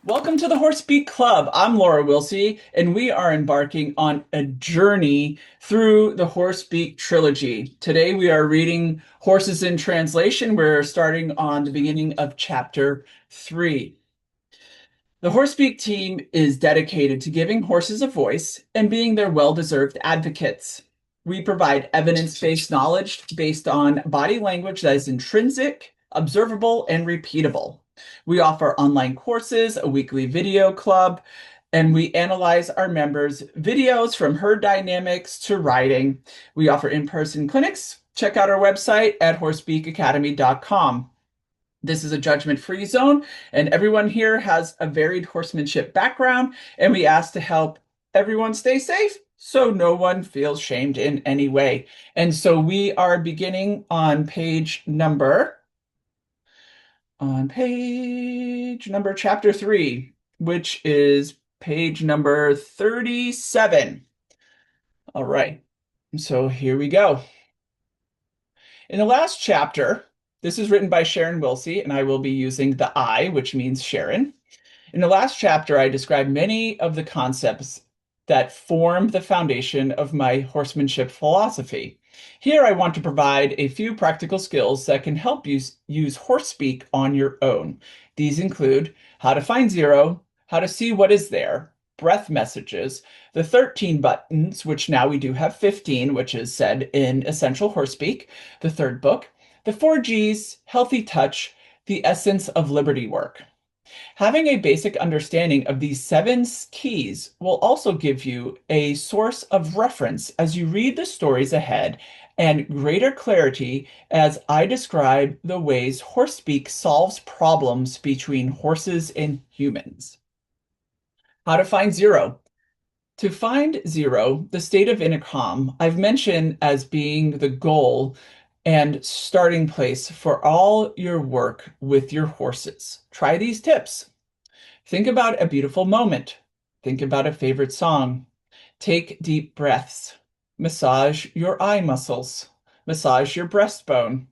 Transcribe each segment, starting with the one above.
Welcome to the Horse Speak Club. I'm Laura Wilsey, and we are embarking on a journey through the Horse Speak Trilogy. Today we are reading Horses in Translation. We're starting on the beginning of chapter 3. The Horse Speak team is dedicated to giving horses a voice and being their well-deserved advocates. We provide evidence-based knowledge based on body language that is intrinsic, observable, and repeatable. We offer online courses, a weekly video club, and we analyze our members' videos from herd dynamics to riding. We offer in-person clinics. Check out our website at horsespeakacademy.com. This is a judgment-free zone, and everyone here has a varied horsemanship background, and we ask to help everyone stay safe so no one feels shamed in any way. And so we are beginning on chapter 3, which is page number 37. All right, so here we go. In the last chapter, this is written by Sharon Wilsey, and I will be using the I, which means Sharon. In the last chapter, I described many of the concepts that form the foundation of my horsemanship philosophy. Here, I want to provide a few practical skills that can help you use horse speak on your own. These include how to find zero, how to see what is there, breath messages, the 13 buttons, which now we do have 15, which is said in Essential Horse Speak, the third book, the 4Gs, healthy touch, the essence of liberty work. Having a basic understanding of these 7 keys will also give you a source of reference as you read the stories ahead and greater clarity as I describe the ways horse speak solves problems between horses and humans. How to find zero. To find zero, the state of inner calm, I've mentioned as being the goal and starting place for all your work with your horses. Try these tips. Think about a beautiful moment. Think about a favorite song. Take deep breaths. Massage your eye muscles. Massage your breastbone.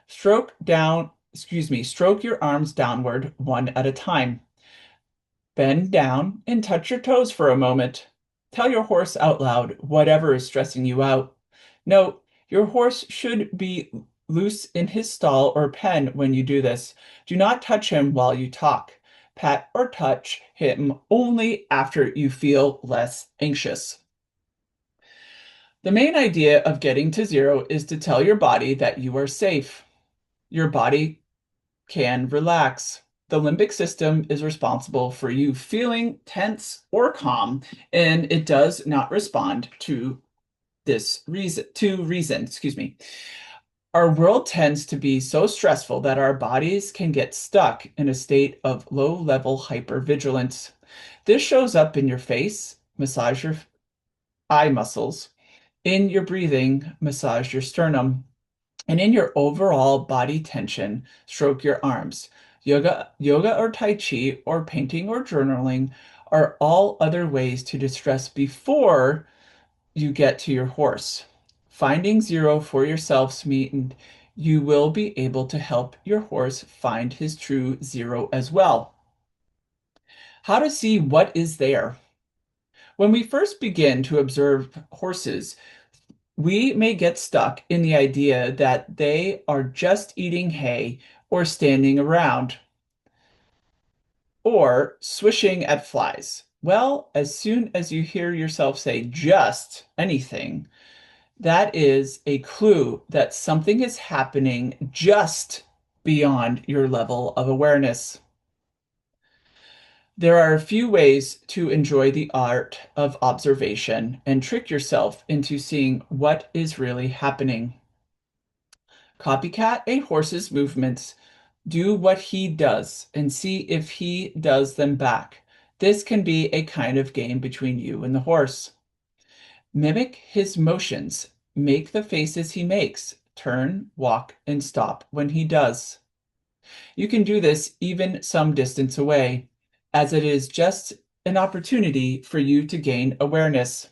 Stroke your arms downward one at a time. Bend down and touch your toes for a moment. Tell your horse out loud whatever is stressing you out. Note, your horse should be loose in his stall or pen when you do this. Do not touch him while you talk. Pat or touch him only after you feel less anxious. The main idea of getting to zero is to tell your body that you are safe. Your body can relax. The limbic system is responsible for you feeling tense or calm, and it does not respond to reason. Our world tends to be so stressful that our bodies can get stuck in a state of low-level hypervigilance. This shows up in your face, massage your eye muscles. In your breathing, massage your sternum. And in your overall body tension, stroke your arms. Yoga or Tai Chi or painting or journaling are all other ways to distress before you get to your horse. Finding zero for yourselves means you will be able to help your horse find his true zero as well. How to see what is there. When we first begin to observe horses, we may get stuck in the idea that they are just eating hay or standing around or swishing at flies. Well, as soon as you hear yourself say just anything, that is a clue that something is happening just beyond your level of awareness. There are a few ways to enjoy the art of observation and trick yourself into seeing what is really happening. Copycat a horse's movements. Do what he does and see if he does them back. This can be a kind of game between you and the horse. Mimic his motions. Make the faces he makes. Turn, walk, and stop when he does. You can do this even some distance away, as it is just an opportunity for you to gain awareness.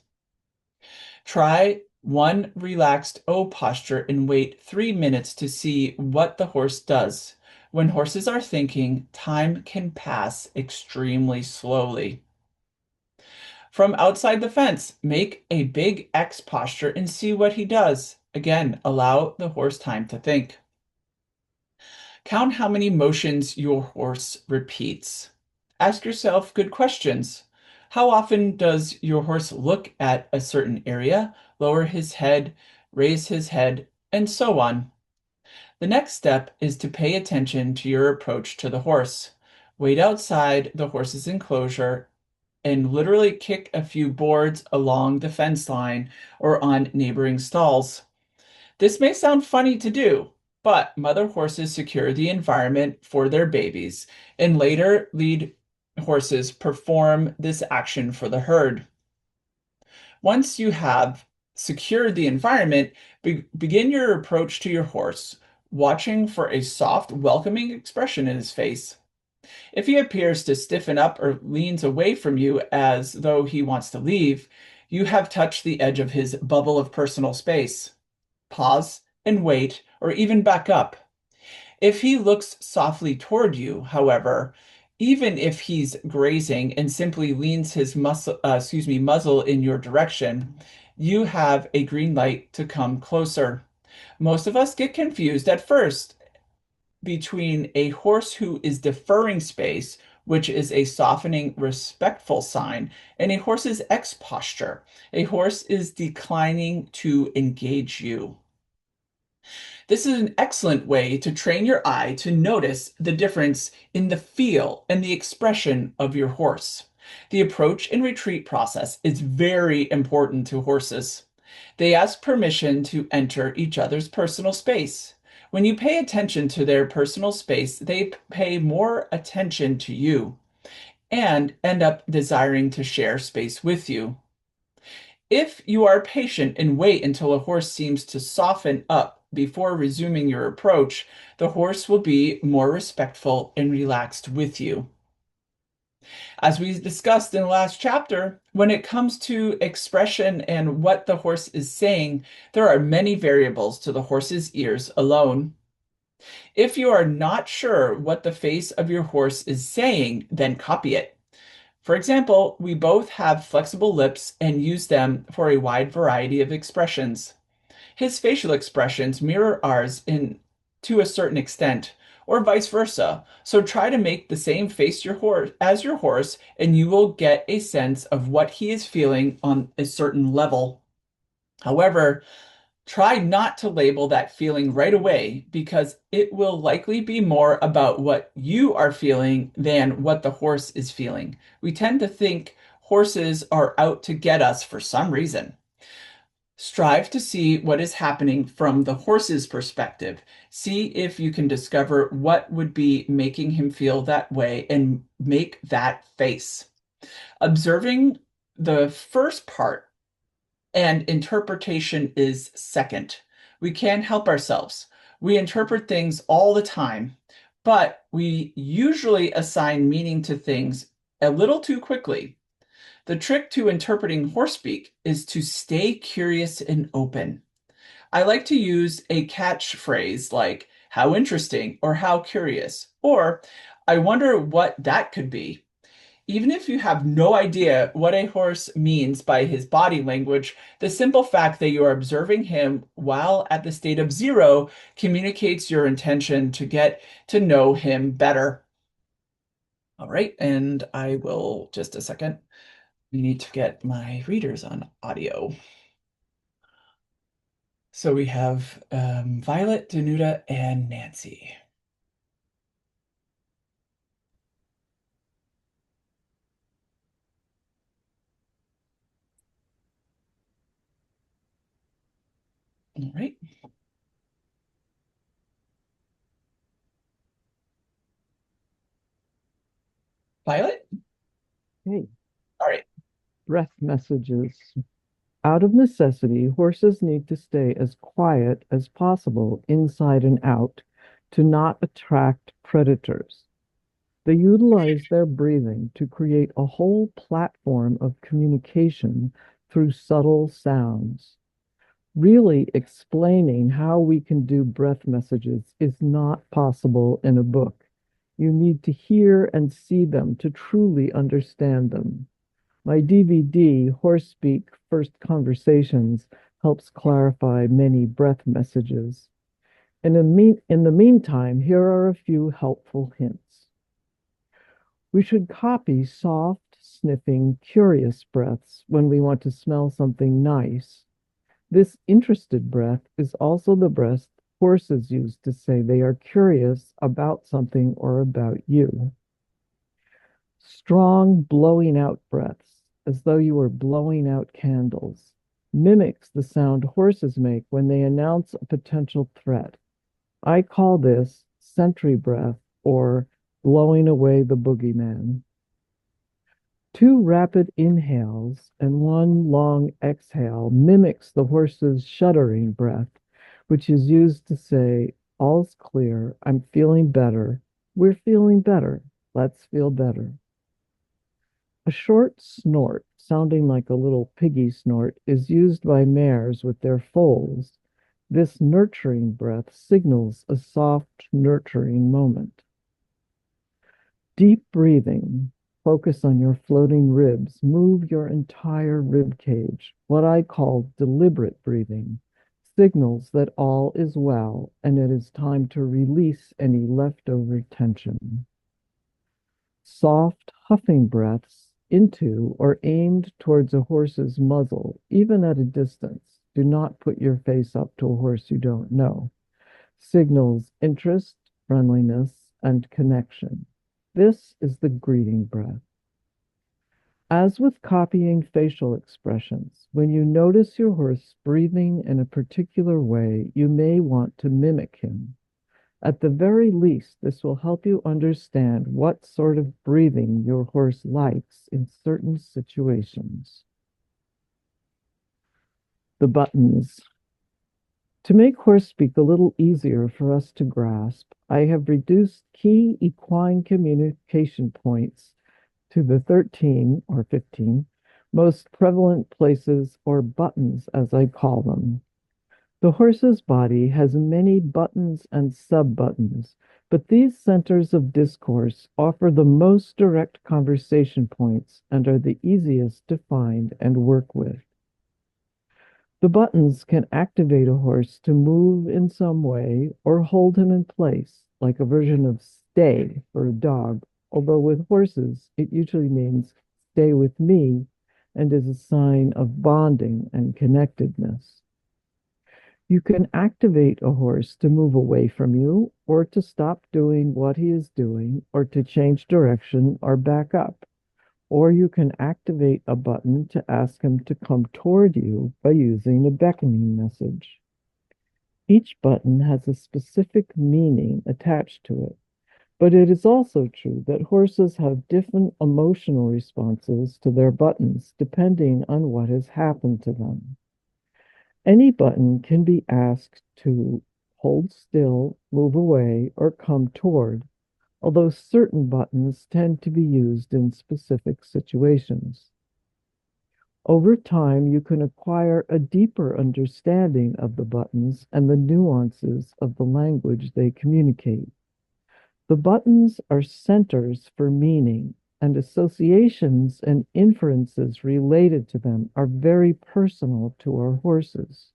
Try one relaxed O posture and wait 3 minutes to see what the horse does. When horses are thinking, time can pass extremely slowly. From outside the fence, make a big X posture and see what he does. Again, allow the horse time to think. Count how many motions your horse repeats. Ask yourself good questions. How often does your horse look at a certain area, lower his head, raise his head, and so on? The next step is to pay attention to your approach to the horse. Wait outside the horse's enclosure and literally kick a few boards along the fence line or on neighboring stalls. This may sound funny to do, but mother horses secure the environment for their babies, and later lead horses perform this action for the herd. Once you have secured the environment, begin your approach to your horse, watching for a soft, welcoming expression in his face. If he appears to stiffen up or leans away from you as though he wants to leave, you have touched the edge of his bubble of personal space. Pause and wait, or even back up. If he looks softly toward you, however, even if he's grazing and simply leans his muzzle in your direction, you have a green light to come closer. Most of us get confused at first between a horse who is deferring space, which is a softening, respectful sign, and a horse's X posture. A horse is declining to engage you. This is an excellent way to train your eye to notice the difference in the feel and the expression of your horse. The approach and retreat process is very important to horses. They ask permission to enter each other's personal space. When you pay attention to their personal space, they pay more attention to you and end up desiring to share space with you. If you are patient and wait until a horse seems to soften up before resuming your approach, the horse will be more respectful and relaxed with you. As we discussed in the last chapter, when it comes to expression and what the horse is saying, there are many variables to the horse's ears alone. If you are not sure what the face of your horse is saying, then copy it. For example, we both have flexible lips and use them for a wide variety of expressions. His facial expressions mirror ours to a certain extent, or vice versa. So try to make the same face as your horse, and you will get a sense of what he is feeling on a certain level. However, try not to label that feeling right away because it will likely be more about what you are feeling than what the horse is feeling. We tend to think horses are out to get us for some reason. Strive to see what is happening from the horse's perspective. See if you can discover what would be making him feel that way and make that face. Observing the first part and interpretation is second. We can't help ourselves. We interpret things all the time, but we usually assign meaning to things a little too quickly. The trick to interpreting horse speak is to stay curious and open. I like to use a catchphrase like, how interesting, or how curious, or I wonder what that could be. Even if you have no idea what a horse means by his body language, the simple fact that you are observing him while at the state of zero communicates your intention to get to know him better. All right, and I will just a second. We need to get my readers on audio. So we have Violet, Danuta, and Nancy. All right. Violet? Hey, All right. breath messages. Out of necessity, horses need to stay as quiet as possible inside and out to not attract predators. They utilize their breathing to create a whole platform of communication through subtle sounds. Really explaining how we can do breath messages is not possible in a book. You need to hear and see them to truly understand them. My DVD, Horse Speak First Conversations, helps clarify many breath messages. In the meantime, here are a few helpful hints. We should copy soft, sniffing, curious breaths when we want to smell something nice. This interested breath is also the breath horses use to say they are curious about something or about you. Strong blowing out breaths, as though you were blowing out candles, mimics the sound horses make when they announce a potential threat. I call this sentry breath or blowing away the boogeyman. Two rapid inhales and one long exhale mimics the horse's shuddering breath, which is used to say, all's clear, I'm feeling better, we're feeling better, let's feel better. A short snort, sounding like a little piggy snort, is used by mares with their foals. This nurturing breath signals a soft, nurturing moment. Deep breathing. Focus on your floating ribs. Move your entire rib cage. What I call deliberate breathing signals that all is well and it is time to release any leftover tension. Soft, huffing breaths into or aimed towards a horse's muzzle, even at a distance. Do not put your face up to a horse you don't know. Signals interest, friendliness, and connection. This is the greeting breath. As with copying facial expressions, when you notice your horse breathing in a particular way, you may want to mimic him. At the very least, this will help you understand what sort of breathing your horse likes in certain situations. The buttons. To make horse speak a little easier for us to grasp, I have reduced key equine communication points to the 13 or 15 most prevalent places or buttons, as I call them. The horse's body has many buttons and sub-buttons, but these centers of discourse offer the most direct conversation points and are the easiest to find and work with. The buttons can activate a horse to move in some way or hold him in place, like a version of stay for a dog, although with horses, it usually means stay with me and is a sign of bonding and connectedness. You can activate a horse to move away from you or to stop doing what he is doing or to change direction or back up. Or you can activate a button to ask him to come toward you by using a beckoning message. Each button has a specific meaning attached to it, but it is also true that horses have different emotional responses to their buttons depending on what has happened to them. Any button can be asked to hold still, move away, or come toward, although certain buttons tend to be used in specific situations. Over time, you can acquire a deeper understanding of the buttons and the nuances of the language they communicate. The buttons are centers for meaning, and associations and inferences related to them are very personal to our horses.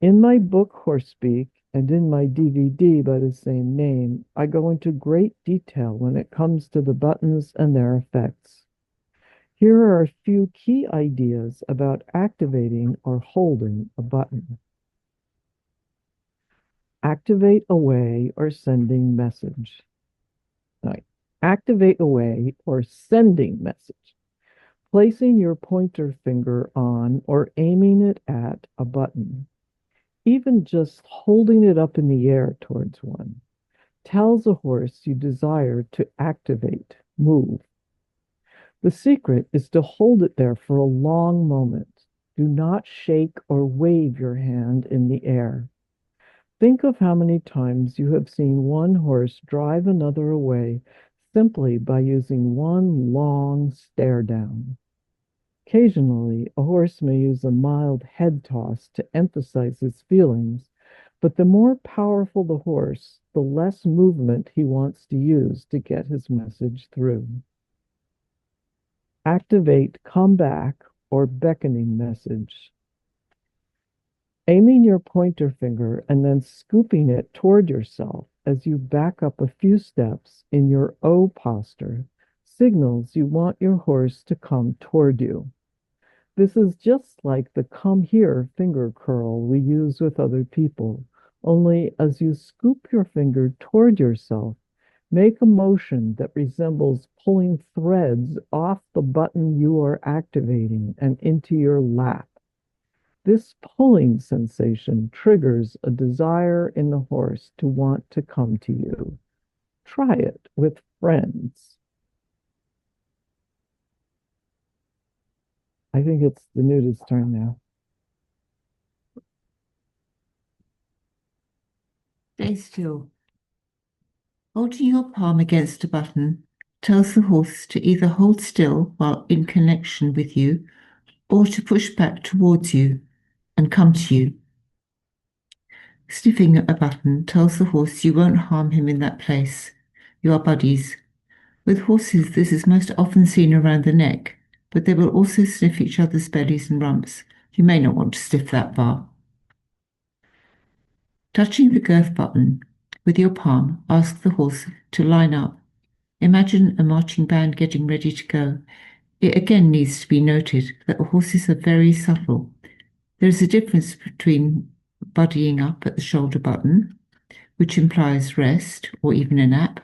In my book, Horse Speak, and in my DVD by the same name, I go into great detail when it comes to the buttons and their effects. Here are a few key ideas about activating or holding a button. Activate away or sending message. Right. Activate away or sending message. Placing your pointer finger on or aiming it at a button. Even just holding it up in the air towards one tells a horse you desire to activate, move. The secret is to hold it there for a long moment. Do not shake or wave your hand in the air. Think of how many times you have seen one horse drive another away simply by using one long stare down. Occasionally, a horse may use a mild head toss to emphasize his feelings, but the more powerful the horse, the less movement he wants to use to get his message through. Activate come back or beckoning message. Aiming your pointer finger and then scooping it toward yourself as you back up a few steps in your O posture signals you want your horse to come toward you. This is just like the come here finger curl we use with other people, only as you scoop your finger toward yourself, make a motion that resembles pulling threads off the button you are activating and into your lap. This pulling sensation triggers a desire in the horse to want to come to you. Try it with friends. I think it's the nudist's turn now. Stay still. Holding your palm against a button tells the horse to either hold still while in connection with you or to push back towards you and come to you. Sniffing a button tells the horse you won't harm him in that place. You are buddies. With horses, this is most often seen around the neck, but they will also sniff each other's bellies and rumps. You may not want to sniff that far. Touching the girth button with your palm, ask the horse to line up. Imagine a marching band getting ready to go. It again needs to be noted that horses are very subtle. There is a difference between buddying up at the shoulder button, which implies rest or even a nap,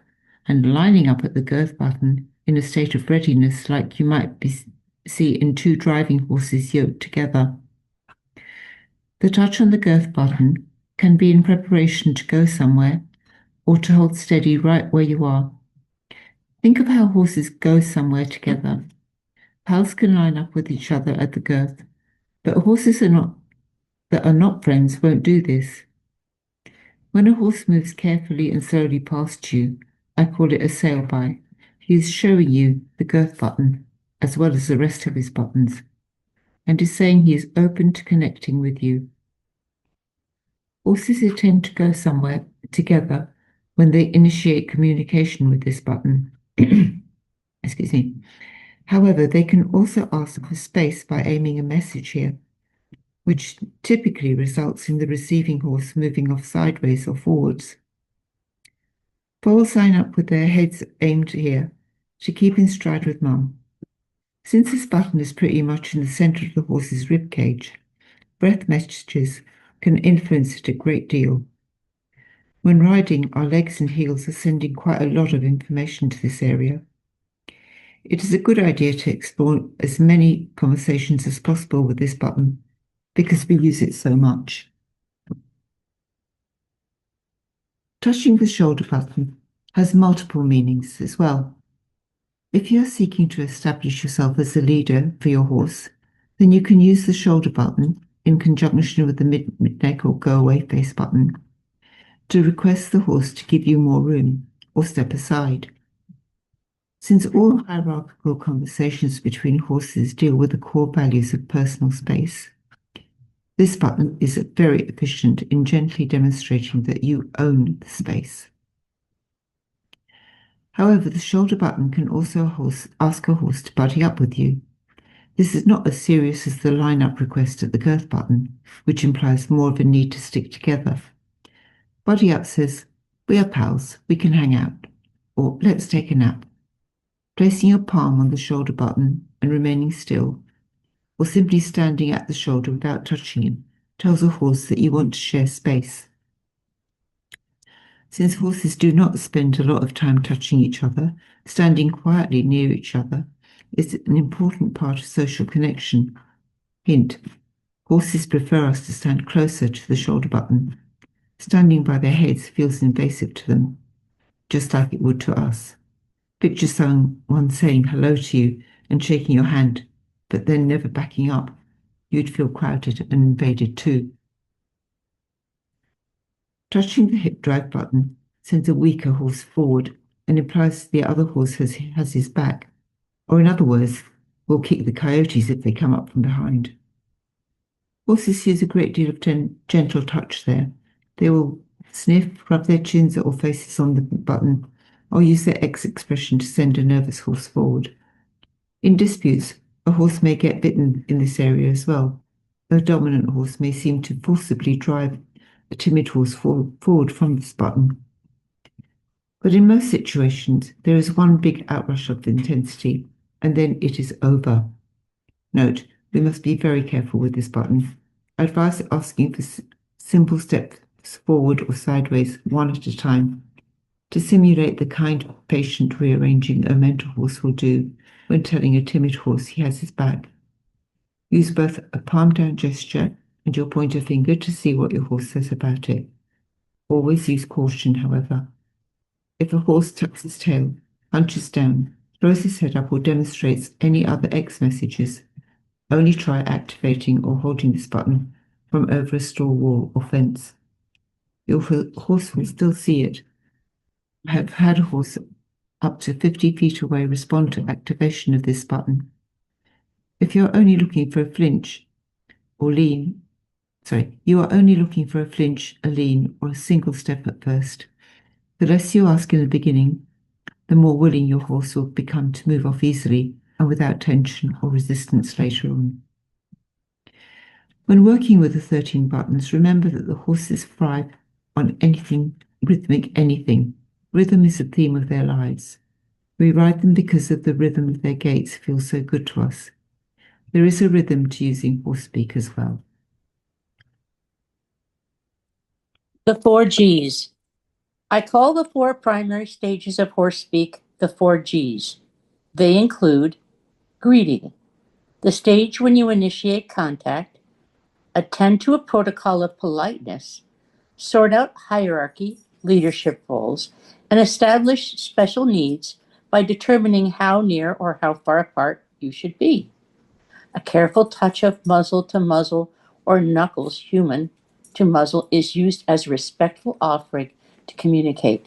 and lining up at the girth button in a state of readiness like you might see in two driving horses yoked together. The touch on the girth button can be in preparation to go somewhere or to hold steady right where you are. Think of how horses go somewhere together. Pals can line up with each other at the girth, but horses that are not friends won't do this. When a horse moves carefully and slowly past you, I call it a sail-by. He is showing you the girth button as well as the rest of his buttons, and is saying he is open to connecting with you. Horses tend to go somewhere together when they initiate communication with this button. Excuse me. However, they can also ask for space by aiming a message here, which typically results in the receiving horse moving off sideways or forwards. Foals line up with their heads aimed here to keep in stride with mum. Since this button is pretty much in the center of the horse's rib cage, breath messages can influence it a great deal. When riding, our legs and heels are sending quite a lot of information to this area. It is a good idea to explore as many conversations as possible with this button because we use it so much. Touching the shoulder button has multiple meanings as well. If you are seeking to establish yourself as a leader for your horse, then you can use the shoulder button in conjunction with the mid-neck or go-away face button to request the horse to give you more room or step aside. Since all hierarchical conversations between horses deal with the core values of personal space, this button is very efficient in gently demonstrating that you own the space. However, the shoulder button can also ask a horse to buddy up with you. This is not as serious as the line-up request at the girth button, which implies more of a need to stick together. Buddy up says, "We are pals, we can hang out," or "Let's take a nap." Placing your palm on the shoulder button and remaining still, or simply standing at the shoulder without touching him, tells a horse that you want to share space. Since horses do not spend a lot of time touching each other, standing quietly near each other is an important part of social connection. Hint, horses prefer us to stand closer to the shoulder button. Standing by their heads feels invasive to them, just like it would to us. Picture someone saying hello to you and shaking your hand, but then never backing up. You'd feel crowded and invaded too. Touching the hip drive button sends a weaker horse forward and implies the other horse has his back. Or in other words, or kick the coyotes if they come up from behind. Horses use a great deal of gentle touch there. They will sniff, rub their chins or faces on the button, or use their X expression to send a nervous horse forward. In disputes, a horse may get bitten in this area as well. A dominant horse may seem to forcibly drive a timid horse forward from this button. But in most situations, there is one big outrush of intensity, and then it is over. Note, we must be very careful with this button. I advise asking for simple steps forward or sideways, one at a time, to simulate the kind of patient rearranging a mental horse will do when telling a timid horse he has his back. Use both a palm down gesture and your pointer finger to see what your horse says about it. Always use caution, however. If a horse tucks his tail, hunches down, throws his head up, or demonstrates any other X messages, only try activating or holding this button from over a straw wall or fence. Your horse will still see it. I have had a horse up to 50 feet away respond to activation of this button. If you're only looking for a flinch or lean, you are only looking for a flinch, a lean, or a single step at first. The less you ask in the beginning, the more willing your horse will become to move off easily and without tension or resistance later on. When working with the 13 buttons, remember that the horses thrive on anything rhythmic, anything. Rhythm is the theme of their lives. We ride them because of the rhythm of their gaits feels so good to us. There is a rhythm to using horse speak as well. The 4 Gs. I call the 4 primary stages of horse speak the 4 Gs. They include greeting, the stage when you initiate contact, attend to a protocol of politeness, sort out hierarchy, leadership roles, and establish special needs by determining how near or how far apart you should be. A careful touch of muzzle to muzzle or knuckles human to muzzle is used as a respectful offering to communicate.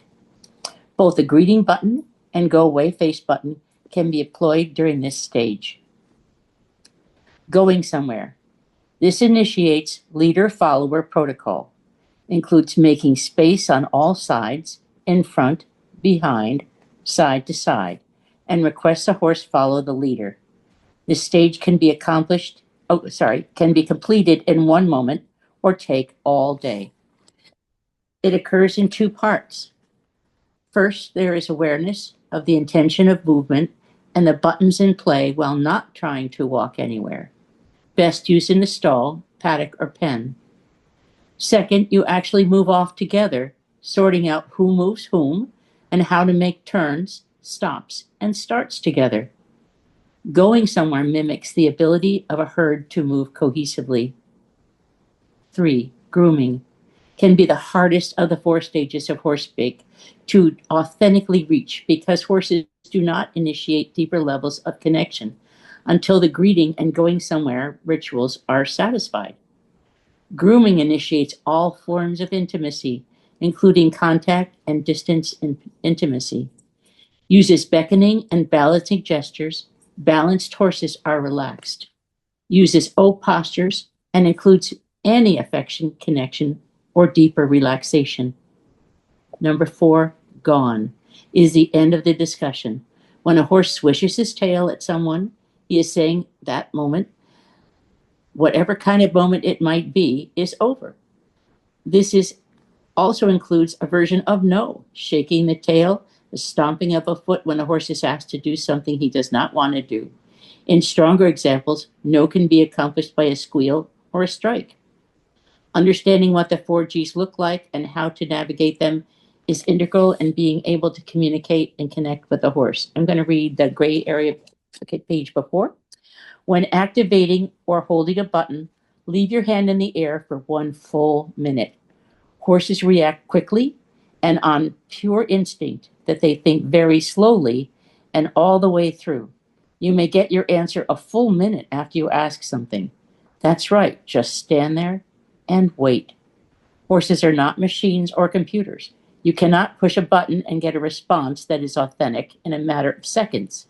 Both the greeting button and go away face button can be employed during this stage. Going somewhere. This initiates leader-follower protocol. Includes making space on all sides, in front, behind, side to side, and requests a horse follow the leader. This stage can be completed in one moment or take all day. It occurs in 2 parts. First, there is awareness of the intention of movement and the buttons in play while not trying to walk anywhere. Best used in the stall, paddock, or pen. Second, you actually move off together, sorting out who moves whom and how to make turns, stops, and starts together. Going somewhere mimics the ability of a herd to move cohesively. 3, grooming can be the hardest of the 4 stages of horse speak to authentically reach because horses do not initiate deeper levels of connection until the greeting and going somewhere rituals are satisfied. Grooming initiates all forms of intimacy, including contact and distance intimacy. Uses beckoning and balancing gestures. Balanced horses are relaxed. Uses O postures and includes any affection, connection, or deeper relaxation. Number 4, gone, is the end of the discussion. When a horse swishes his tail at someone, he is saying that moment, whatever kind of moment it might be, is over. This also includes a version of no, shaking the tail, the stomping of a foot when a horse is asked to do something he does not want to do. In stronger examples, no can be accomplished by a squeal or a strike. Understanding what the 4 Gs look like and how to navigate them is integral in being able to communicate and connect with the horse. I'm going to read the gray area page before. When activating or holding a button, leave your hand in the air for 1 full minute. Horses react quickly and on pure instinct that they think very slowly and all the way through. You may get your answer a full minute after you ask something. That's right, just stand there and wait. Horses are not machines or computers. You cannot push a button and get a response that is authentic in a matter of seconds.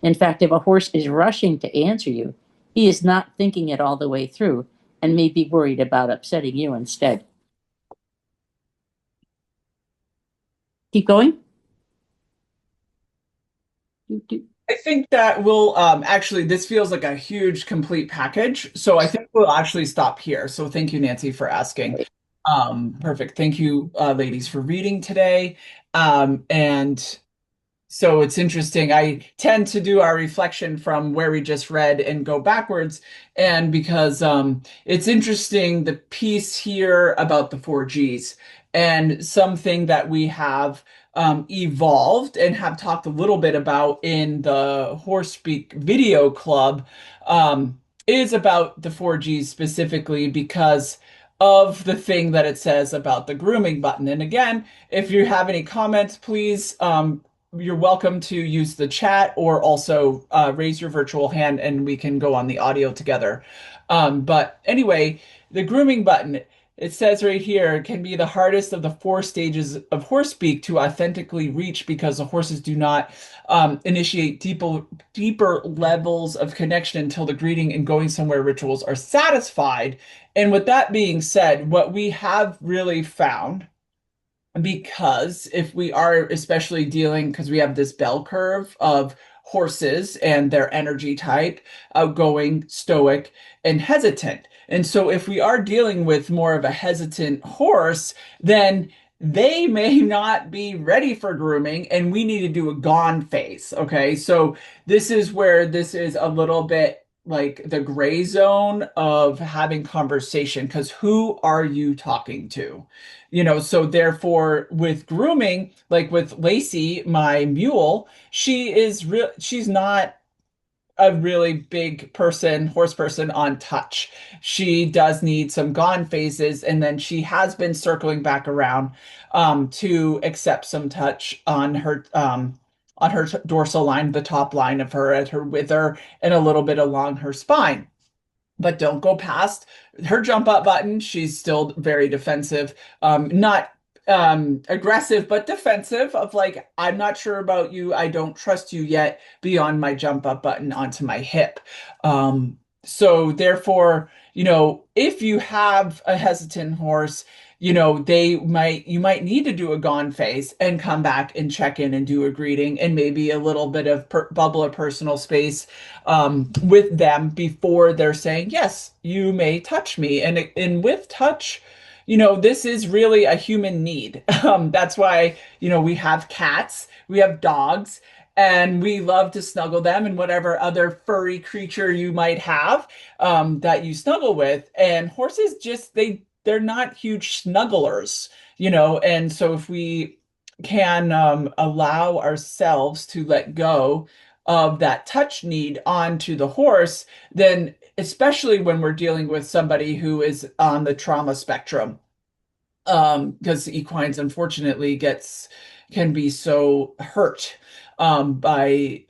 In fact, if a horse is rushing to answer you, he is not thinking it all the way through and may be worried about upsetting you instead. Keep going. I think that we'll actually, this feels like a huge complete package. So I think we'll actually stop here. So thank you, Nancy, for asking. Perfect. Thank you, ladies, for reading today. And so it's interesting. I tend to do our reflection from where we just read and go backwards. And because it's interesting, the piece here about the 4Gs and something that we have evolved and have talked a little bit about in the Horse Speak video club is about the 4Gs specifically because of the thing that it says about the grooming button. And again, if you have any comments, please you're welcome to use the chat or also raise your virtual hand and we can go on the audio together. But anyway, the grooming button, it says right here, can be the hardest of the 4 stages of horse speak to authentically reach because the horses do not initiate deeper levels of connection until the greeting and going somewhere rituals are satisfied. And with that being said, what we have really found, because if we are especially dealing, because we have this bell curve of horses and their energy type, outgoing, stoic, and hesitant. And so if we are dealing with more of a hesitant horse, then they may not be ready for grooming and we need to do a gone phase. Okay. So this is where this is a little bit like the gray zone of having conversation, because who are you talking to? So therefore with grooming, like with Lacey, my mule, she's not a really big horse person on touch. She does need some gone phases, and then she has been circling back around to accept some touch on her dorsal line, the top line of her at her wither, and a little bit along her spine. But don't go past her jump up button. She's still very defensive, not aggressive, but defensive of like, I'm not sure about you. I don't trust you yet beyond my jump up button onto my hip. So therefore, if you have a hesitant horse, you might need to do a gone phase and come back and check in and do a greeting and maybe a little bit of bubble of personal space with them before they're saying, yes, you may touch me. And with touch, this is really a human need. That's why, we have cats, we have dogs, and we love to snuggle them and whatever other furry creature you might have that you snuggle with. And horses they're not huge snugglers, and so if we can allow ourselves to let go of that touch need onto the horse, then especially when we're dealing with somebody who is on the trauma spectrum, because equines unfortunately can be so hurt by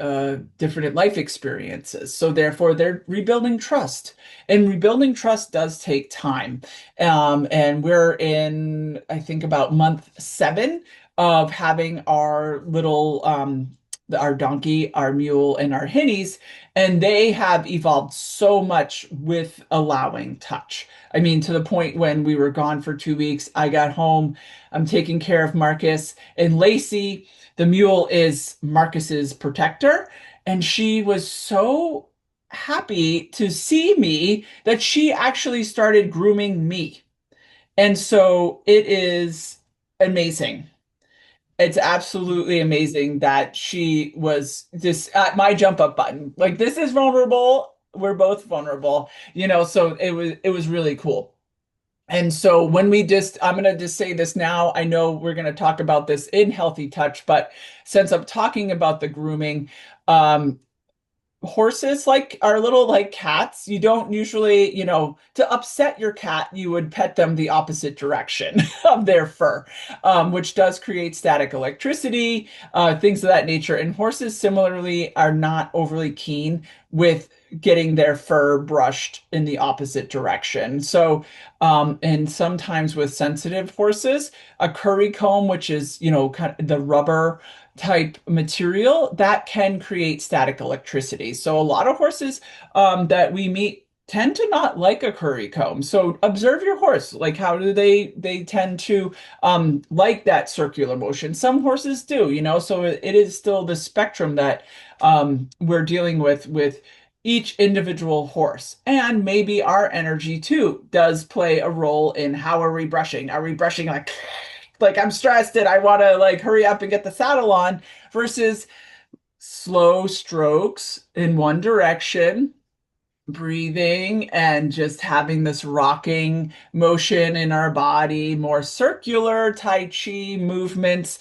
different life experiences. So therefore, they're rebuilding trust, and rebuilding trust does take time. And we're in, I think, about month 7 of having our little our donkey, our mule, and our hinnies, and they have evolved so much with allowing touch. I mean, to the point when we were gone for 2 weeks, I got home, I'm taking care of Marcus, and Lacey, the mule, is Marcus's protector. And she was so happy to see me that she actually started grooming me. And so it is amazing. It's absolutely amazing that she was this at my jump up button. Like, this is vulnerable. We're both vulnerable, so it was really cool. And so I'm going to just say this now. I know we're going to talk about this in Healthy Touch, but since I'm talking about the grooming, horses are little like cats. You don't usually, to upset your cat, you would pet them the opposite direction of their fur, which does create static electricity, things of that nature. And horses similarly are not overly keen with getting their fur brushed in the opposite direction. So, and sometimes with sensitive horses, a curry comb, which is, kind of the rubber type material, that can create static electricity. So a lot of horses that we meet tend to not like a curry comb. So observe your horse. Like how do they tend to like that circular motion? Some horses do, so it is still the spectrum that we're dealing with each individual horse. And maybe our energy too does play a role in how are we brushing? Are we brushing like I'm stressed and I want to like hurry up and get the saddle on versus slow strokes in one direction, breathing and just having this rocking motion in our body, more circular Tai Chi movements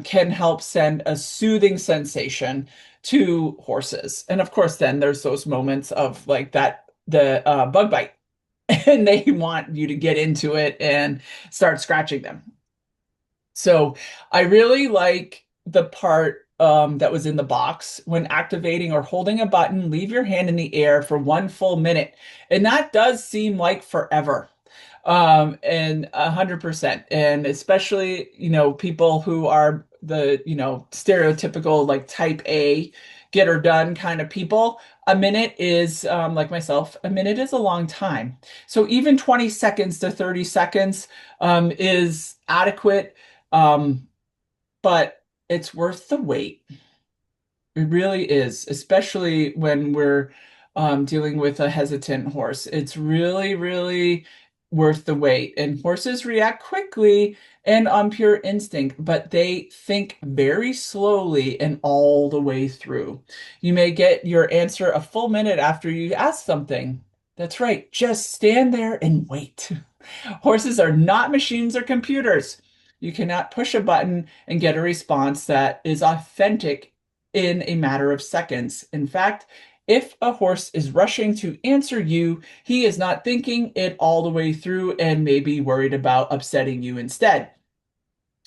can help send a soothing sensation to horses. And of course, then there's those moments of like the bug bite, and they want you to get into it and start scratching them. So I really like the part that was in the box. When activating or holding a button, leave your hand in the air for 1 full minute. And that does seem like forever. And 100%. And especially, people who are the, stereotypical like type A, get her done kind of people. A minute is, like myself, a minute is a long time. So even 20 seconds to 30 seconds is adequate, but it's worth the wait. It really is, especially when we're dealing with a hesitant horse. It's really, really worth the wait. And horses react quickly and on pure instinct, but they think very slowly and all the way through. You may get your answer a full minute after you ask something. That's right, just stand there and wait. Horses are not machines or computers. You cannot push a button and get a response that is authentic in a matter of seconds. In fact, if a horse is rushing to answer you, he is not thinking it all the way through and may be worried about upsetting you instead.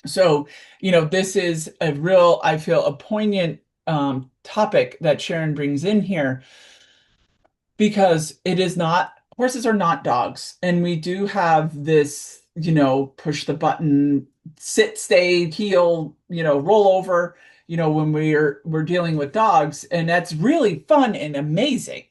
So, this is a real, I feel, a poignant topic that Sharon brings in here because it is not, horses are not dogs. And we do have this, push the button, sit, stay, heel, roll over, when we're dealing with dogs. And that's really fun and amazing,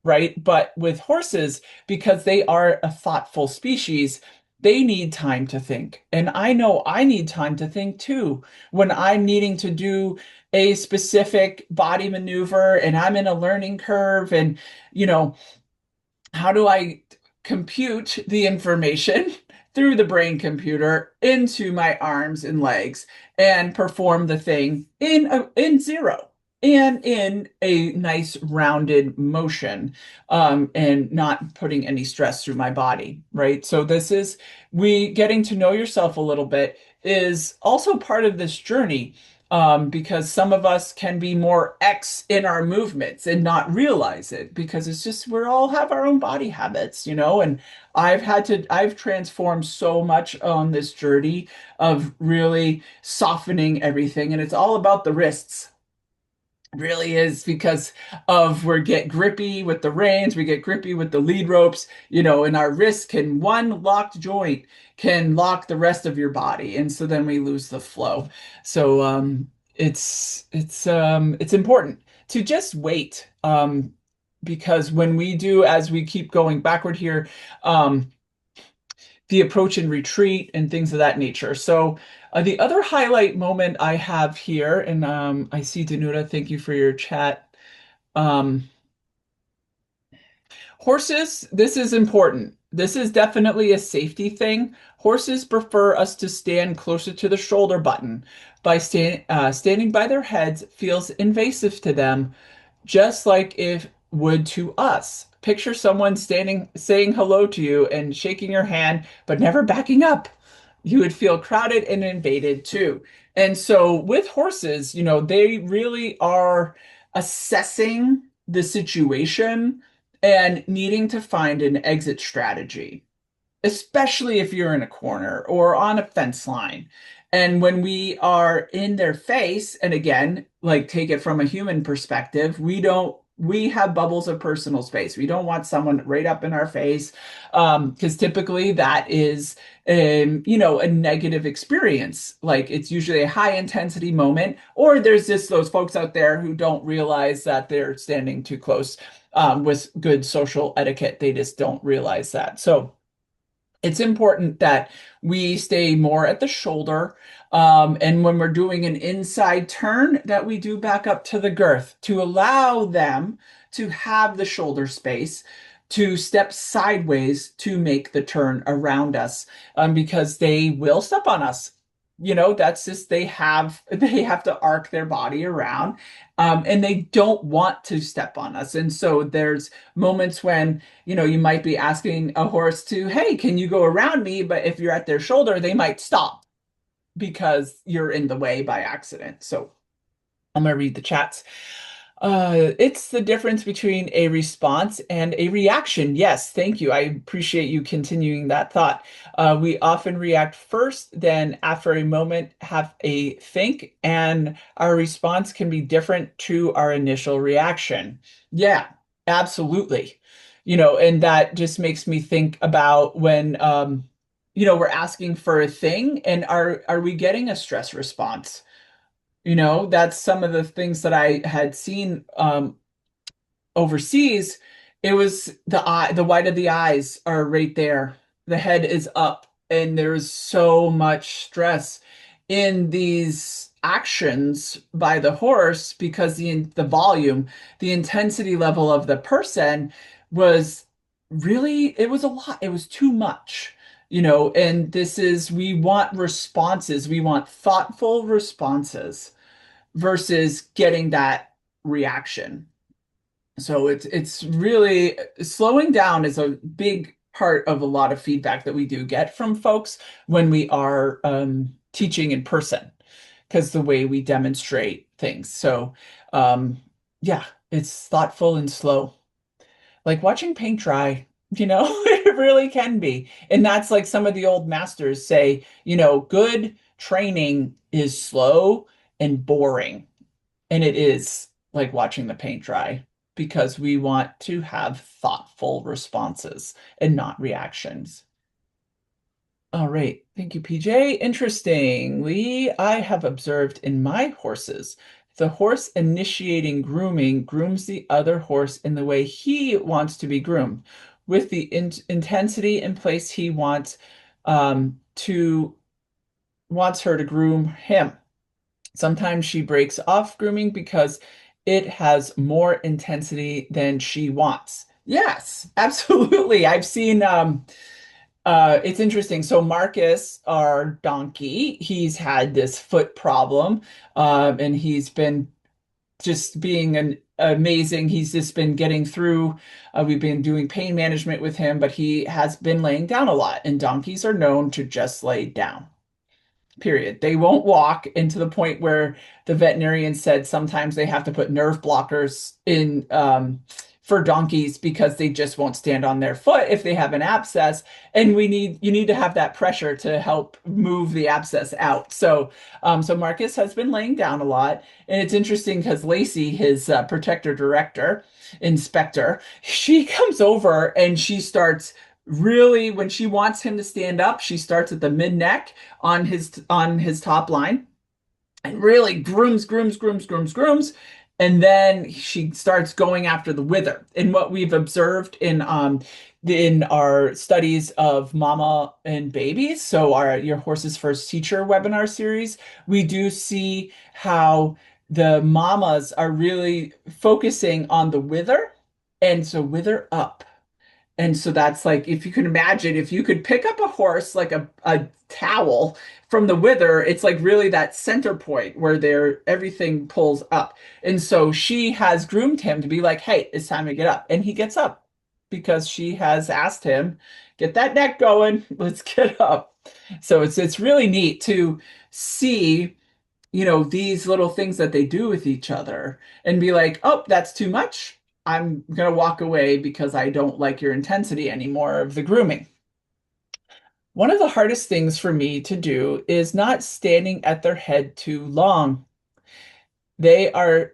right? But with horses, because they are a thoughtful species, they need time to think. And I know I need time to think too when I'm needing to do a specific body maneuver and I'm in a learning curve and, you know, how do I compute the information through the brain computer into my arms and legs and perform the thing in zero and in a nice rounded motion, and not putting any stress through my body, right? So this is, we getting to know yourself a little bit is also part of this journey, because some of us can be more X in our movements and not realize it because it's just, we all have our own body habits, and I've transformed so much on this journey of really softening everything. And it's all about the wrists. It really is because of we get grippy with the reins, we get grippy with the lead ropes, and our wrist can, one locked joint can lock the rest of your body. And so then we lose the flow. So it's important to just wait. Because when we do, as we keep going backward here, the approach and retreat and things of that nature. So the other highlight moment I have here, and I see Danuta, thank you for your chat. Horses, this is important. This is definitely a safety thing. Horses prefer us to stand closer to the shoulder button. Standing by their heads feels invasive to them, just like it would to us. Picture someone standing, saying hello to you and shaking your hand, but never backing up. You would feel crowded and invaded too. And so with horses, they really are assessing the situation and needing to find an exit strategy, especially if you're in a corner or on a fence line. And when we are in their face, and again, like take it from a human perspective, we don't we have bubbles of personal space. We don't want someone right up in our face, because typically that is, a negative experience. Like it's usually a high intensity moment, or there's just those folks out there who don't realize that they're standing too close, with good social etiquette. They just don't realize that. So it's important that we stay more at the shoulder. And when we're doing an inside turn, that we do back up to the girth to allow them to have the shoulder space to step sideways to make the turn around us, because they will step on us. That's just they have to arc their body around, and they don't want to step on us. And so there's moments when you might be asking a horse to, hey, can you go around me? But if you're at their shoulder, they might stop because you're in the way by accident. So I'm going to read the chats. It's the difference between a response and a reaction. Yes, thank you. I appreciate you continuing that thought. We often react first, then after a moment have a think, and our response can be different to our initial reaction. Yeah, absolutely. And that just makes me think about when we're asking for a thing, and are we getting a stress response? That's some of the things that I had seen, overseas. It was the white of the eyes are right there. The head is up, and there's so much stress in these actions by the horse because the volume, the intensity level of the person was really, it was a lot. It was too much. And we want responses. We want thoughtful responses versus getting that reaction. So it's really slowing down is a big part of a lot of feedback that we do get from folks when we are, teaching in person, because the way we demonstrate things. So, yeah, it's thoughtful and slow, like watching paint dry. It really can be. And that's like some of the old masters say, good training is slow and boring. And it is like watching the paint dry, because we want to have thoughtful responses and not reactions. All right. Thank you, PJ. Interestingly, I have observed in my horses, the horse initiating grooming grooms the other horse in the way he wants to be groomed, with the intensity in place he to wants her to groom him. Sometimes she breaks off grooming because it has more intensity than she wants. Yes, absolutely. I've seen, it's interesting. So Marcus, our donkey, he's had this foot problem, and he's been just being an amazing. He's just been getting through. We've been doing pain management with him, but he has been laying down a lot, and donkeys are known to just lay down. Period. They won't walk, and to the point where the veterinarian said sometimes they have to put nerve blockers in, for donkeys, because they just won't stand on their foot if they have an abscess. And you need to have that pressure to help move the abscess out. So Marcus has been laying down a lot, and it's interesting because Lacey, his protector director, inspector, she comes over and she starts really, when she wants him to stand up, she starts at the mid neck on his top line and really grooms, and then she starts going after the wither. And what we've observed in our studies of mama and babies, so our Your Horse's First Teacher webinar series, we do see how the mamas are really focusing on the wither, and so wither up. And so that's like, if you can imagine, if you could pick up a horse like a towel from the wither, it's like really that center point where everything pulls up. And so she has groomed him to be like, hey, it's time to get up. And he gets up because she has asked him, get that neck going, let's get up. So it's really neat to see, these little things that they do with each other and be like, oh, that's too much. I'm going to walk away because I don't like your intensity anymore of the grooming. One of the hardest things for me to do is not standing at their head too long. They are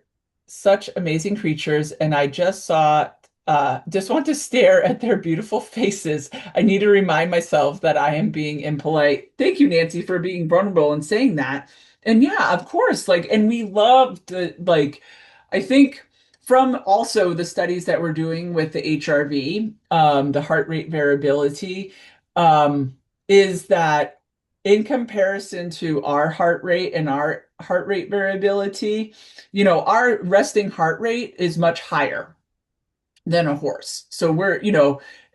such amazing creatures, and I just want to stare at their beautiful faces. I need to remind myself that I am being impolite. Thank you, Nancy, for being vulnerable and saying that. And yeah, of course, like, and we love the, like, I think from also the studies that we're doing with the HRV, the heart rate variability, is that in comparison to our heart rate and our heart rate variability, our resting heart rate is much higher than a horse. So we're,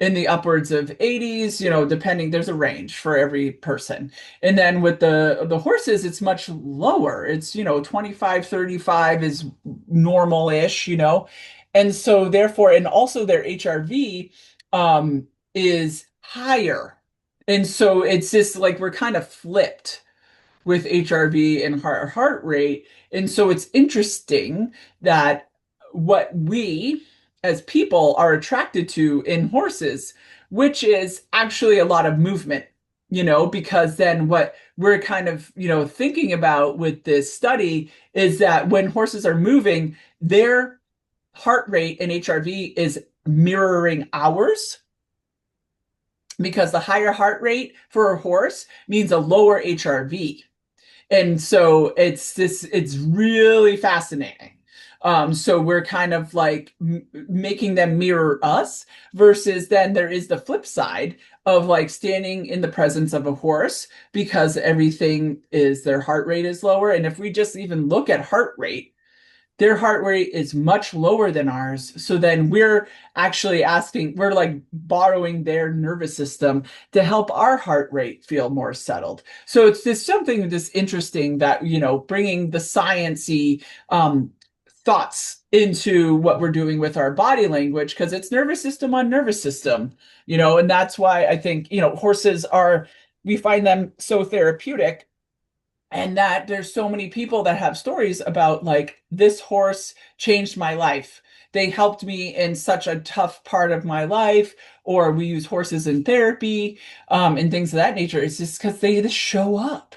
in the upwards of 80s, depending, there's a range for every person. And then with the horses, it's much lower. It's, 25, 35 is normal-ish, And so therefore, and also their HRV is higher. And so it's just like we're kind of flipped with HRV and heart rate. And so it's interesting that what we as people are attracted to in horses, which is actually a lot of movement, because then what we're kind of, thinking about with this study is that when horses are moving, their heart rate and HRV is mirroring ours because the higher heart rate for a horse means a lower HRV. And so it's really fascinating. So we're kind of like making them mirror us versus then there is the flip side of like standing in the presence of a horse because everything is their heart rate is lower. And if we just even look at heart rate, their heart rate is much lower than ours. So then we're actually we're like borrowing their nervous system to help our heart rate feel more settled. So it's just something just interesting that, bringing the sciencey thoughts into what we're doing with our body language, because it's nervous system on nervous system, and that's why I think, horses we find them so therapeutic and that there's so many people that have stories about like this horse changed my life. They helped me in such a tough part of my life, or we use horses in therapy, and things of that nature. It's just because they just show up,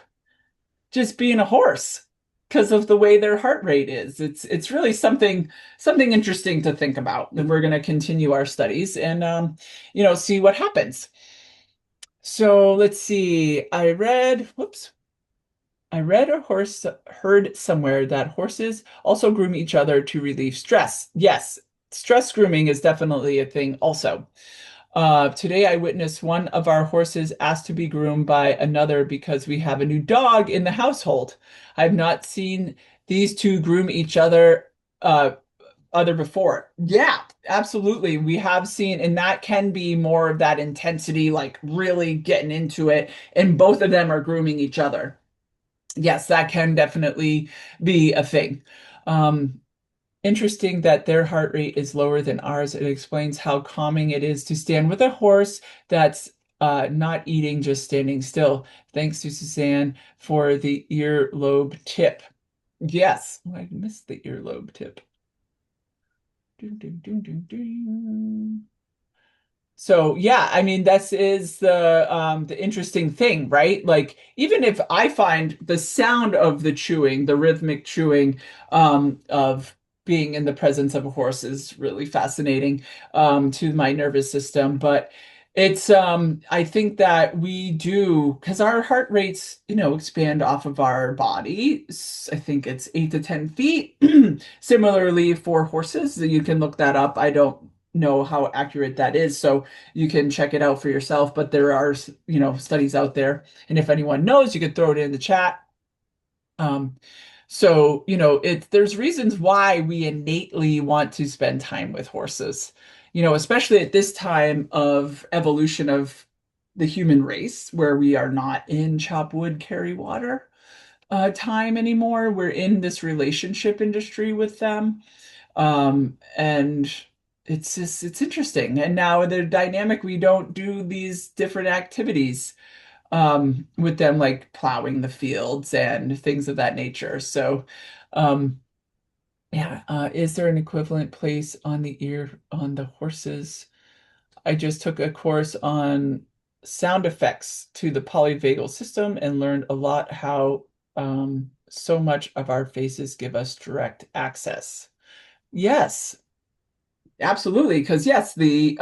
just being a horse, because of the way their heart rate is. It's really something interesting to think about. And we're going to continue our studies and see what happens. So let's see. I read or heard somewhere that horses also groom each other to relieve stress. Yes, stress grooming is definitely a thing also. Today I witnessed one of our horses asked to be groomed by another because we have a new dog in the household. I've not seen these two groom each uh, other before. Yeah, absolutely. We have seen, and that can be more of that intensity, like really getting into it, and both of them are grooming each other. Yes, that can definitely be a thing. Um, Interesting that their heart rate is lower than ours. It explains how calming it is to stand with a horse that's not eating, just standing still. Thanks to Suzanne for the earlobe tip. Yes, oh, I missed the earlobe tip. Dun, dun, dun, dun, dun. So yeah, I mean this is the interesting thing, right? Like even if I find the sound of the chewing, the rhythmic chewing of being in the presence of a horse is really fascinating to my nervous system, but it's I think that we do because our heart rates, expand off of our body. I think it's 8 to 10 feet. Similarly for horses, you can look that up. I don't know how accurate that is. So you can check it out for yourself, but there are, studies out there. And if anyone knows, you could throw it in the chat. Um, so, there's reasons why we innately want to spend time with horses, especially at this time of evolution of the human race, where we are not in chop wood, carry water time anymore. We're in this relationship industry with them. And it's interesting. And now the dynamic, we don't do these different activities with them, like plowing the fields and things of that nature. So, um, yeah, is there an equivalent place on the ear on the horses? I just took a course on sound effects to the polyvagal system and learned a lot how so much of our faces give us direct access. Yes, absolutely. Because yes, the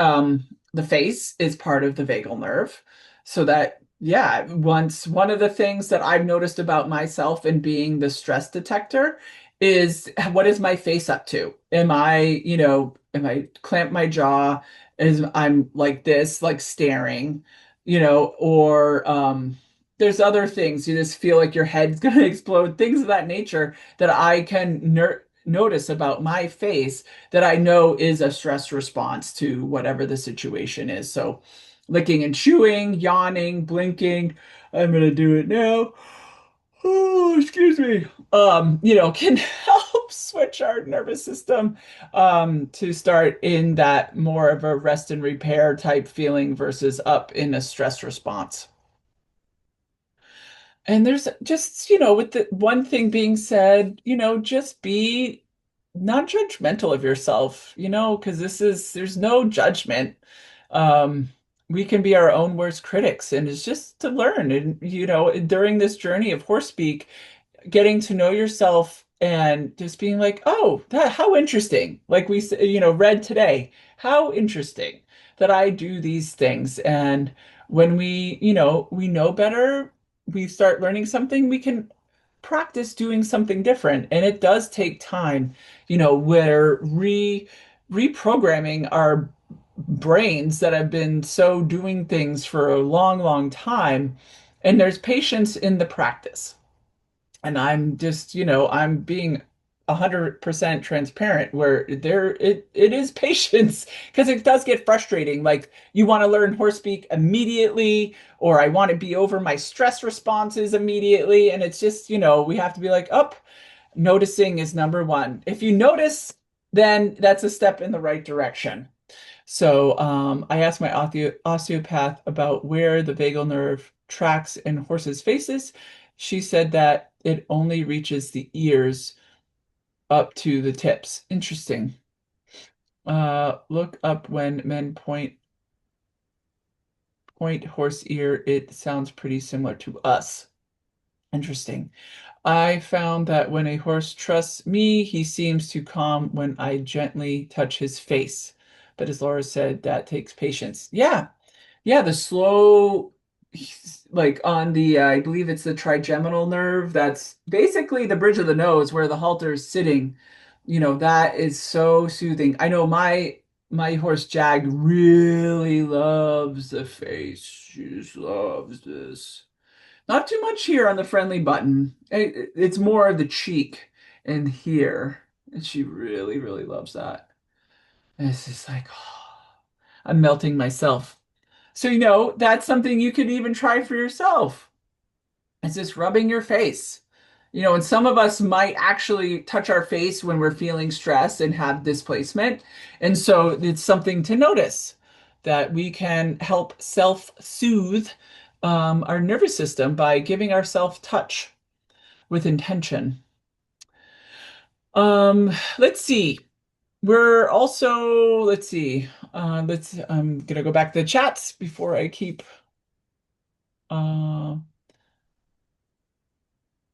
face is part of the vagal nerve. So that yeah, once one of the things that I've noticed about myself in being the stress detector is what is my face up to? Am I, am I clamp my jaw? Is I'm like this, like staring, or there's other things. You just feel like your head's gonna explode, things of that nature that I can notice about my face that I know is a stress response to whatever the situation is. So, licking and chewing, yawning, blinking. I'm gonna do it now. Oh, excuse me. Can help switch our nervous system to start in that more of a rest and repair type feeling versus up in a stress response. And there's just, with the one thing being said, just be not judgmental of yourself, because there's no judgment. Um, we can be our own worst critics, and it's just to learn. And, during this journey of horse speak, getting to know yourself and just being like, oh, how interesting. Like read today, how interesting that I do these things. And when we know better, we start learning something, we can practice doing something different. And it does take time, where reprogramming our brains that have been so doing things for a long, long time. And there's patience in the practice. And I'm just, I'm being 100% transparent where it is patience because it does get frustrating. Like you want to learn horse speak immediately, or I want to be over my stress responses immediately. And it's just, we have to be like, up, noticing is number one. If you notice, then that's a step in the right direction. So I asked my osteopath about where the vagal nerve tracks in horses' faces. She said that it only reaches the ears up to the tips. Interesting. Look up when men point horse ear. It sounds pretty similar to us. Interesting. I found that when a horse trusts me, he seems to calm when I gently touch his face. But as Laura said, that takes patience. Yeah, yeah, the slow, like on the, I believe it's the trigeminal nerve. That's basically the bridge of the nose where the halter is sitting. That is so soothing. I know my horse Jag really loves the face. She just loves this. Not too much here on the friendly button. It's more of the cheek and here. And she really, really loves that. And it's just like, oh, I'm melting myself. So, that's something you could even try for yourself. It's just rubbing your face. And some of us might actually touch our face when we're feeling stressed and have displacement. And so it's something to notice that we can help self-soothe our nervous system by giving ourselves touch with intention. Let's see. We're also, let's see. I'm gonna go back to the chats before I keep uh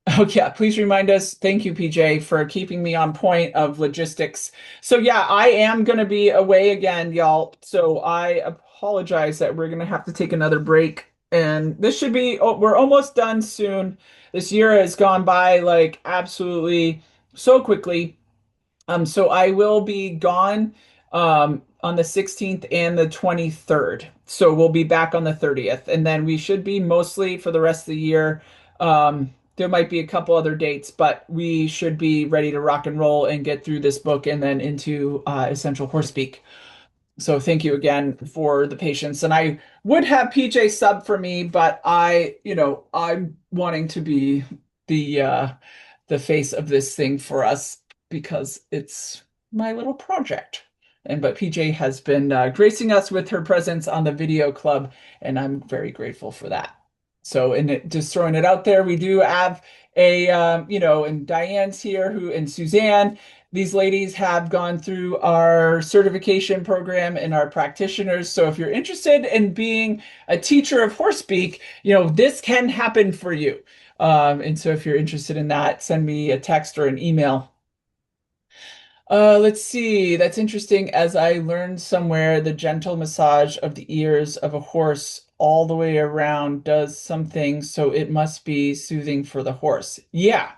oh yeah, please remind us. Thank you, PJ, for keeping me on point of logistics. So yeah, I am gonna be away again, y'all. So I apologize that we're gonna have to take another break. And this should be, oh, we're almost done soon. This year has gone by like absolutely so quickly. So I will be gone on the 16th and the 23rd. So we'll be back on the 30th. And then we should be mostly for the rest of the year. There might be a couple other dates, but we should be ready to rock and roll and get through this book and then into Essential Horse Speak. So thank you again for the patience. And I would have PJ sub for me, but I'm wanting to be the face of this thing for us because it's my little project. But PJ has been gracing us with her presence on the video club, and I'm very grateful for that. So, just throwing it out there, we do have and Diane's here, and Suzanne. These ladies have gone through our certification program and our practitioners. So if you're interested in being a teacher of horse speak, this can happen for you. And so if you're interested in that, send me a text or an email. Let's see. That's interesting. As I learned somewhere, the gentle massage of the ears of a horse all the way around does something, so it must be soothing for the horse. Yeah.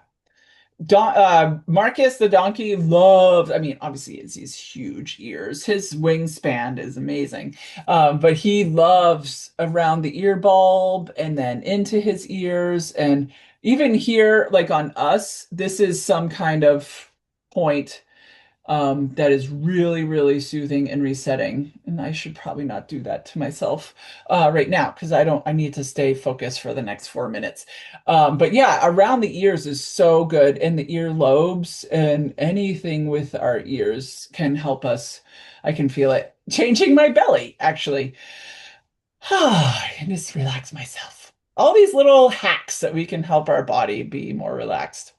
Marcus the donkey loves, I mean, obviously it's these huge ears. His wingspan is amazing. But he loves around the ear bulb and then into his ears. And even here, like on us, this is some kind of point that is really, really soothing and resetting. And I should probably not do that to myself right now because I need to stay focused for the next 4 minutes. But yeah, around the ears is so good, and the ear lobes and anything with our ears can help us. I can feel it changing my belly, actually. And just relax myself. All these little hacks that we can help our body be more relaxed.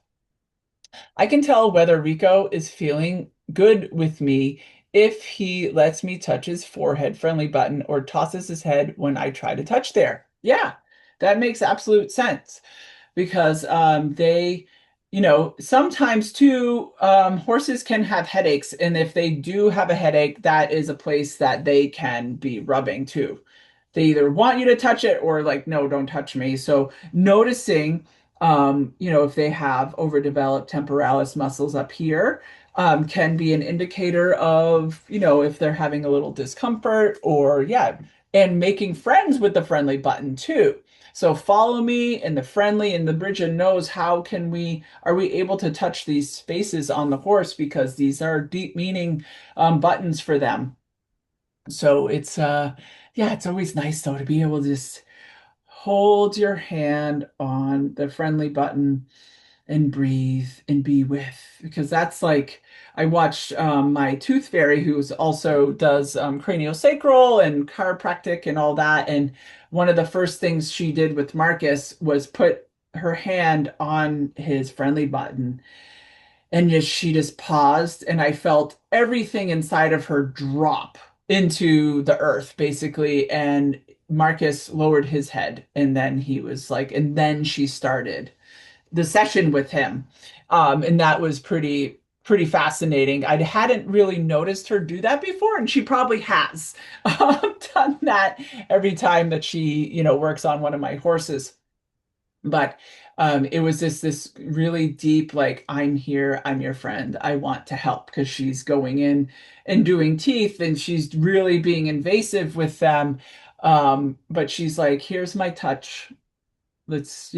I can tell whether Rico is feeling good with me if he lets me touch his forehead friendly button or tosses his head when I try to touch there. Yeah, that makes absolute sense because sometimes too, horses can have headaches. And if they do have a headache, that is a place that they can be rubbing too. They either want you to touch it or like, no, don't touch me. So noticing, if they have overdeveloped temporalis muscles up here, can be an indicator of, if they're having a little discomfort or, yeah, and making friends with the friendly button too. So follow me and the friendly, and the Bridget knows are we able to touch these spaces on the horse because these are deep meaning buttons for them. So yeah, it's always nice though to be able to just hold your hand on the friendly button and breathe and be with, because that's like I watched my tooth fairy who's also does craniosacral and chiropractic and all that, and one of the first things she did with Marcus was put her hand on his friendly button, and she just paused, and I felt everything inside of her drop into the earth basically, and Marcus lowered his head, and then he was like, and then she started the session with him. And that was pretty fascinating. I hadn't really noticed her do that before, and she probably has done that every time that she, works on one of my horses. But it was this really deep, like, I'm here, I'm your friend, I want to help, because she's going in and doing teeth, and she's really being invasive with them. But she's like, here's my touch. Let's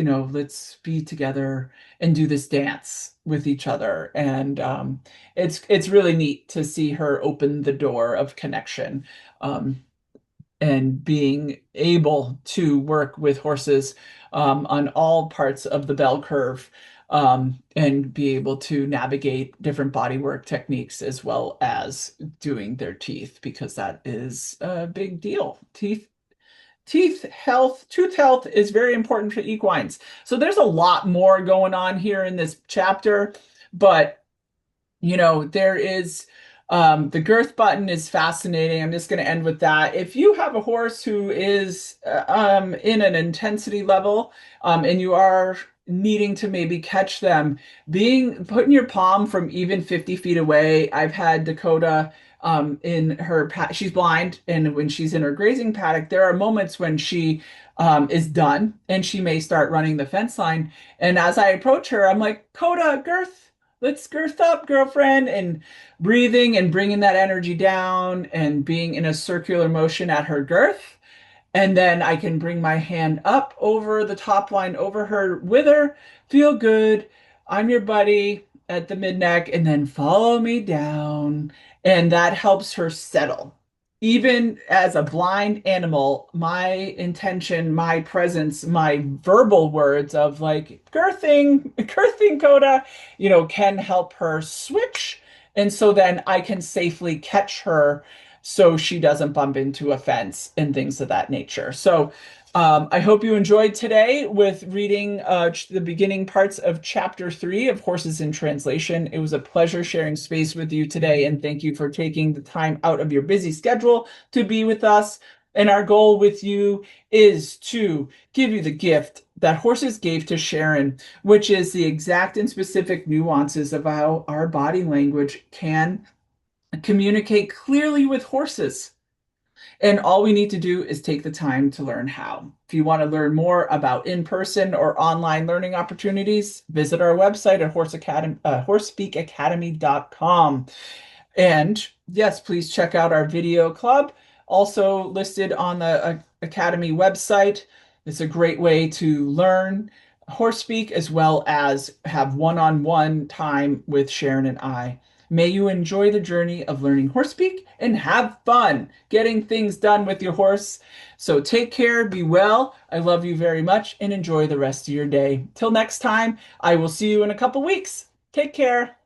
be together and do this dance with each other. And it's really neat to see her open the door of connection. And being able to work with horses on all parts of the bell curve, and be able to navigate different bodywork techniques as well as doing their teeth, because that is a big deal. Tooth health is very important for equines. So there's a lot more going on here in this chapter, but there is the girth button is fascinating. I'm just going to end with that. If you have a horse who is in an intensity level, and you are needing to maybe catch them, putting your palm from even 50 feet away. I've had Dakota in her she's blind, and when she's in her grazing paddock, there are moments when she is done and she may start running the fence line. And as I approach her, I'm like, Coda, girth. Let's girth up, girlfriend, and breathing and bringing that energy down and being in a circular motion at her girth. And then I can bring my hand up over the top line, over her wither. Feel good. I'm your buddy at the mid neck, and then follow me down. And that helps her settle. Even as a blind animal, my intention, my presence, my verbal words of like girthing Coda, can help her switch. And so then I can safely catch her so she doesn't bump into a fence and things of that nature. So I hope you enjoyed today with reading the beginning parts of Chapter 3 of Horses in Translation. It was a pleasure sharing space with you today, and thank you for taking the time out of your busy schedule to be with us. And our goal with you is to give you the gift that horses gave to Sharon, which is the exact and specific nuances of how our body language can communicate clearly with horses. And all we need to do is take the time to learn how. If you want to learn more about in-person or online learning opportunities, visit our website at horsespeakacademy.com. And yes, please check out our video club, also listed on the Academy website. It's a great way to learn horse speak as well as have one-on-one time with Sharon and I. May you enjoy the journey of learning horse speak and have fun getting things done with your horse. So take care, be well. I love you very much and enjoy the rest of your day. Till next time, I will see you in a couple weeks. Take care.